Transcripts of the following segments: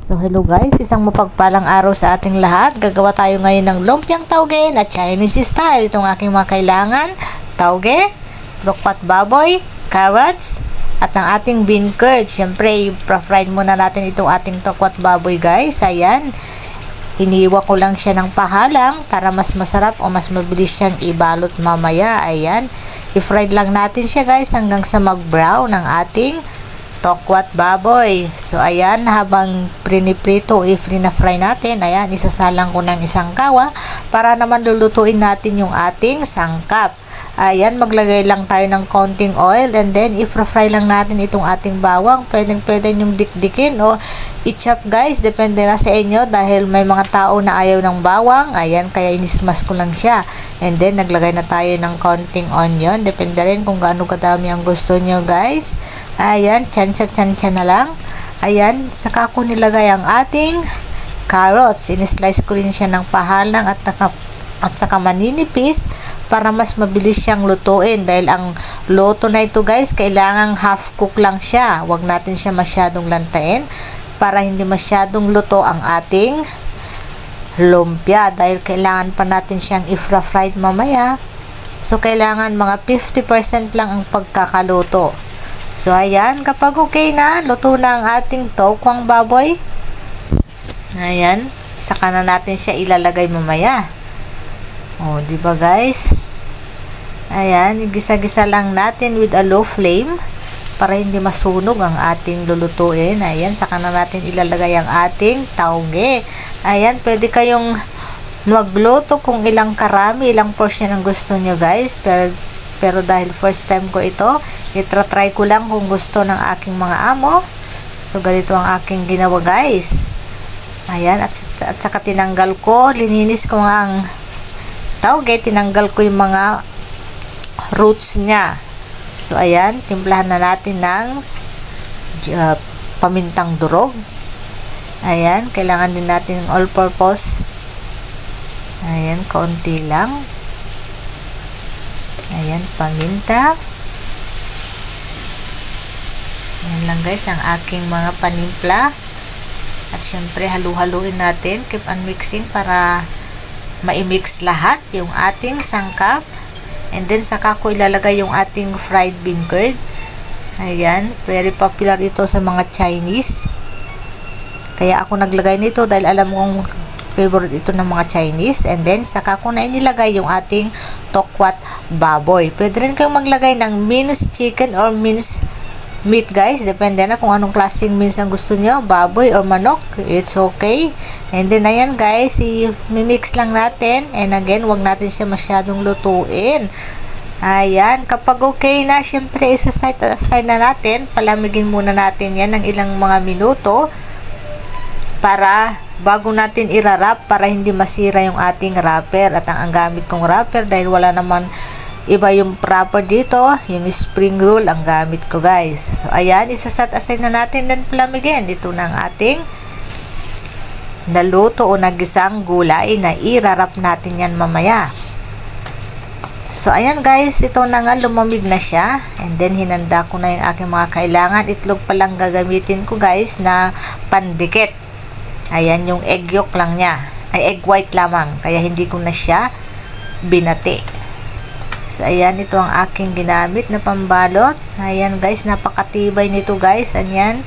So hello guys, isang mapagpalang araw sa ating lahat. Gagawa tayo ngayon ng lumpiang tauge na Chinese style. Itong aking mga kailangan: tauge, lokpat baboy, carrots, at ang ating bean curd. Siyempre, i-fried muna natin itong ating tokwat baboy guys. Ayan, hiniwa ko lang siya ng pahalang para mas masarap o mas mabilis siyang ibalot mamaya. Ayan, i-fried lang natin siya guys hanggang sa mag-brown ng ating tokwat baboy. So ayan, habang priniprito o i-fry natin, ayan, isasalang ko ng isang kawa para naman lulutuin natin yung ating sangkap. Ayan, maglagay lang tayo ng konting oil and then i-fry lang natin itong ating bawang. Pwede yung dikdikin o i-chop guys, depende na sa inyo dahil may mga tao na ayaw ng bawang. Ayan, kaya inismas ko lang siya. And then naglagay na tayo ng konting onion, depende rin kung gaano kadami ang gusto nyo guys. Ayan, tsansya na lang. Ayan, saka ko nilagay ang ating carrots. In-slice ko rin siya ng pahalang at saka maninipis para mas mabilis siyang lutuin. Dahil ang luto na ito guys, kailangang half cook lang siya. Huwag natin siya masyadong lantain para hindi masyadong luto ang ating lumpia. Dahil kailangan pa natin siyang i-fried mamaya. So, kailangan mga 50% lang ang pagkakaluto. So, ayan, kapag okay na, luto na ang ating tokwang baboy. Ayan, saka na natin siya ilalagay mamaya. O, diba guys? Ayan, igisa-gisa lang natin with a low flame para hindi masunog ang ating lulutuin. Ayan, saka na natin ilalagay ang ating tauge. Ayan, pwede kayong magluto kung ilang karami, ilang portion ang gusto nyo guys. Pero dahil first time ko ito, itra-try ko lang kung gusto ng aking mga amo. So, ganito ang aking ginawa guys. Ayan, at saka tinanggal ko, lininis ko ang tauge, tinanggal ko yung mga roots niya. So, ayan, timplahan na natin ng pamintang durog. Ayan, kailangan din natin all-purpose. Ayan, kaunti lang. Ayan, paminta. Ayan lang guys, ang aking mga panimpla. At syempre, halu-haluin natin. Keep on mixing para ma-mix lahat yung ating sangkap. And then, saka ko ilalagay yung ating fried bean curd. Ayan, very popular ito sa mga Chinese. Kaya ako naglagay nito dahil alam kong favorite ito ng mga Chinese. And then, saka ko na inilagay yung ating tokwat baboy. Pwede rin kayong maglagay ng minced chicken or minced meat guys. Depende na kung anong klaseng mince ang gusto nyo, baboy or manok. It's okay. And then, ayan guys, i-mix lang natin. And again, wag natin siya masyadong lutuin. Ayan, kapag okay na, syempre, isa-side na natin. Palamigin muna natin yan ng ilang mga minuto para bago natin irarap para hindi masira yung ating wrapper. At ang gamit kong wrapper dahil wala naman iba yung wrapper dito, yung spring roll ang gamit ko guys. So ayan, isa-set aside na natin then palamigin. Dito na ang ating naluto o nagisang gulay na irarap natin yan mamaya. So ayan guys, ito na nga, lumamig na siya. And then hinanda ko na yung aking mga kailangan. Itlog pa lang gagamitin ko guys na pandikit. Ayan, yung egg yolk lang niya. Ay, egg white lamang. Kaya hindi ko na siya binati. So, ayan, ito ang aking ginamit na pambalot. Ayan, guys, napakatibay nito, guys. Ayan,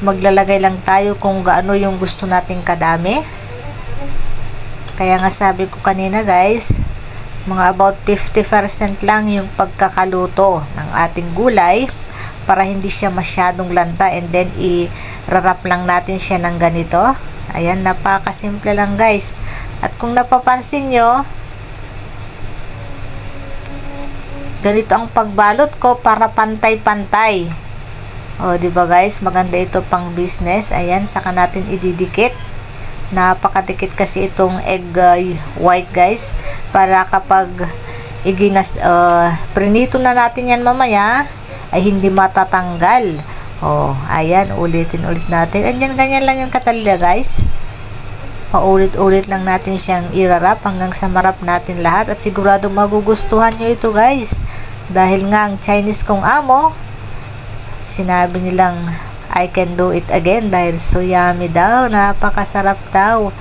maglalagay lang tayo kung gaano yung gusto nating kadami. Kaya nga sabi ko kanina, guys, mga about 50% lang yung pagkakaluto ng ating gulay para hindi siya masyadong lanta. And then, i-wrap lang natin siya ng ganito. Ayan, napakasimple lang, guys. At kung napapansin nyo, ganito ang pagbalot ko para pantay-pantay. O, diba guys? Maganda ito pang business. Ayan, saka natin ididikit. Napakadikit kasi itong egg white guys. Para kapag prinito na natin yan mamaya, ay hindi matatanggal. O, ayan, ulitin natin. Ayan, ganyan lang yung katalila guys. Paulit-ulit lang natin siyang irarap hanggang sa marap natin lahat at sigurado magugustuhan nyo ito guys. Dahil nga ang Chinese kong amo, sinabi nilang I can do it again dahil so yummy daw, napakasarap daw.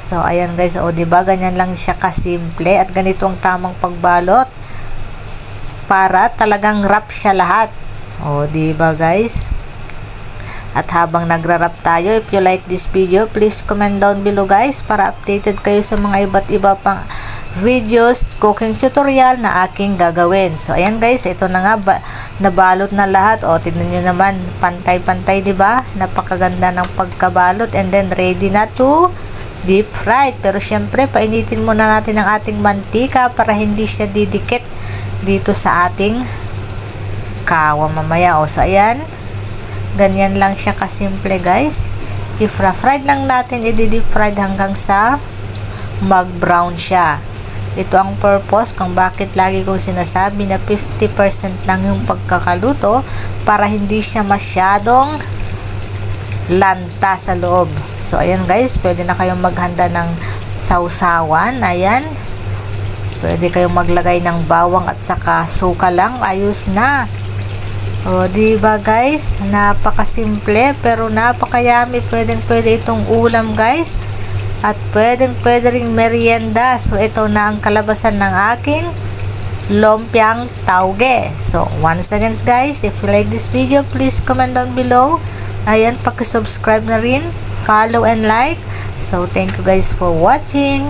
So, ayan guys, o diba, ganyan lang siya kasimple at ganito ang tamang pagbalot para talagang wrap siya lahat. O diba guys? At habang nagra-wrap tayo, if you like this video, please comment down below guys para updated kayo sa mga iba't iba pang videos, cooking tutorial na aking gagawin. So, ayan guys, ito na nga, nabalot na lahat. O, tignan nyo naman, pantay-pantay, diba? Napakaganda ng pagkabalot and then ready na to deep fried. Pero syempre, painitin muna natin ang ating mantika para hindi siya didikit dito sa ating kawa mamaya. O, so ayan, ganyan lang siya kasimple guys. I-fried lang natin, i-deep fried hanggang sa mag-brown siya. Ito ang purpose kung bakit lagi kong sinasabi na 50% lang yung pagkakaluto para hindi siya masyadong lanta sa loob. So, ayan guys, pwede na kayong maghanda ng sausawan. Ayan. Pwede kayong maglagay ng bawang at saka suka lang. Ayos na. O, diba guys? Napakasimple pero napakayami. Pwede itong ulam guys. At pwede ring merienda. So, ito na ang kalabasan ng aking lumpiang tauge. So, once again guys, if you like this video, please comment down below. Ayan, paki-subscribe na rin, follow and like. So, thank you guys for watching.